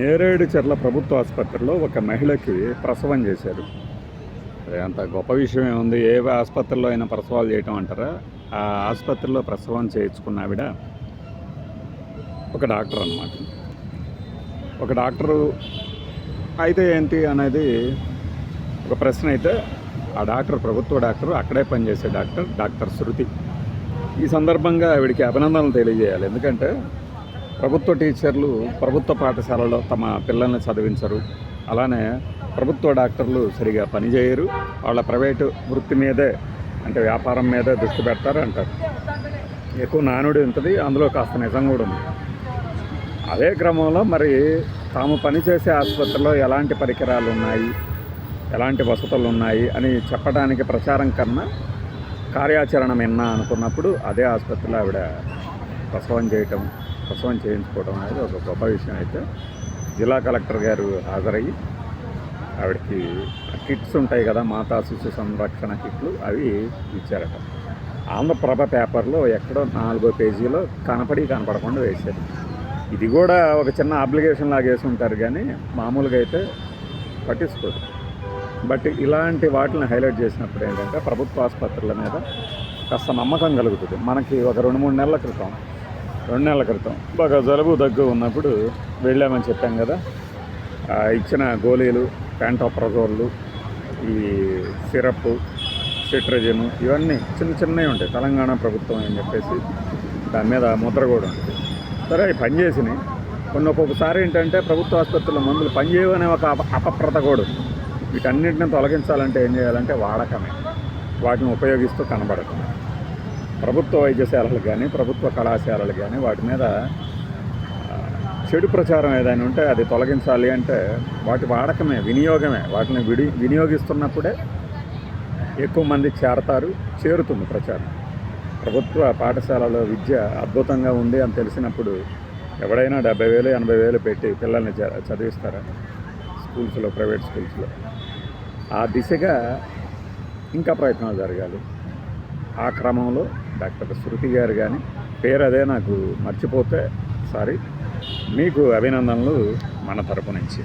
నేరేడుచర్ల ప్రభుత్వ ఆసుపత్రిలో ఒక మహిళకి ప్రసవం చేశారు. అది అంత గొప్ప విషయం ఏముంది, ఏ ఆసుపత్రిలో అయినా ప్రసవాలు చేయటం అంటారా? ఆ ఆసుపత్రిలో ప్రసవం చేయించుకున్న ఆవిడ ఒక డాక్టర్ అన్నమాట. ఒక డాక్టరు అయితే ఏంటి అనేది ఒక ప్రశ్న అయితే, ఆ డాక్టర్ ప్రభుత్వ డాక్టర్, అక్కడే పనిచేసే డాక్టర్ శృతి. ఈ సందర్భంగా ఆవిడికి అభినందనలు తెలియజేయాలి. ఎందుకంటే ప్రభుత్వ టీచర్లు ప్రభుత్వ పాఠశాలలో తమ పిల్లల్ని చదివించరు, అలానే ప్రభుత్వ డాక్టర్లు సరిగా పనిచేయరు, వాళ్ళ ప్రైవేటు వృత్తి మీదే అంటే వ్యాపారం మీదే దృష్టి పెడతారు అంటారు. ఎక్కువ నానుడి ఉంటుంది, అందులో కాస్త నిజం కూడా ఉంది. అదే క్రమంలో మరి తాము పనిచేసే ఆసుపత్రిలో ఎలాంటి పరికరాలు ఉన్నాయి, ఎలాంటి వసతులు ఉన్నాయి అని చెప్పడానికి ప్రచారం కన్నా కార్యాచరణ మిన్నా అనుకున్నప్పుడు అదే ఆసుపత్రిలో ఆవిడ ప్రసవం చేయించుకోవడం అనేది ఒక గొప్ప విషయం. అయితే జిల్లా కలెక్టర్ గారు హాజరయ్యి ఆవిడకి కిట్స్ ఉంటాయి కదా, మాతా శిశు సంరక్షణ కిట్లు, అవి ఇచ్చారట. ఆంధ్రప్రభ పేపర్లో ఎక్కడో 4వ పేజీలో కనపడకుండా వేశారు. ఇది కూడా ఒక చిన్న అప్లికేషన్ లాగా వేసి ఉంటారు, కానీ మామూలుగా అయితే పట్టించుకోరు. బట్ ఇలాంటి వాటిని హైలైట్ చేసినప్పుడు ఏంటంటే ప్రభుత్వ ఆసుపత్రుల మీద కాస్త నమ్మకం కలుగుతుంది. మనకి ఒక 2 నెలల క్రితం బాగా జలుబు దగ్గు ఉన్నప్పుడు వెళ్ళామని చెప్పాం కదా, ఇచ్చిన గోళీలు, ప్యాంటోప్రజోళ్ళు, ఈ సిరప్, సిట్రజిన్, ఇవన్నీ చిన్నవి ఉంటాయి. తెలంగాణ ప్రభుత్వం అని చెప్పేసి దాని మీద ముద్ర కూడా ఉంటుంది. సరే, అవి పనిచేసినాయి. ఒక్కొక్కసారి ఏంటంటే ప్రభుత్వ ఆసుపత్రుల మందులు పనిచేయవనే ఒక అపప్రత కూడా ఉంది. వీటన్నిటిని తొలగించాలంటే ఏం చేయాలంటే వాడకమే, వాటిని ఉపయోగిస్తూ కనబడటం. ప్రభుత్వ వైద్యశాలలు కానీ ప్రభుత్వ కళాశాలలు కానీ వాటి మీద చెడు ప్రచారం ఏదైనా ఉంటే అది తొలగించాలి అంటే వాటి వాడకమే, వినియోగమే. వాటిని వినియోగిస్తున్నప్పుడే ఎక్కువ మంది చేరుతుంది ప్రచారం. ప్రభుత్వ పాఠశాలలో విద్య అద్భుతంగా ఉంది అని తెలిసినప్పుడు ఎవడైనా 70,000 80,000 పెట్టి పిల్లల్ని చదివిస్తారా స్కూల్స్లో, ప్రైవేట్ స్కూల్స్లో? ఆ దిశగా ఇంకా ప్రయత్నాలు జరగాలి. ఆ క్రమంలో డాక్టర్ శృతి గారు కానీ, పేరు అదే, నాకు మర్చిపోతే సారీ, మీకు అభినందనలు మన తరపు నుంచి.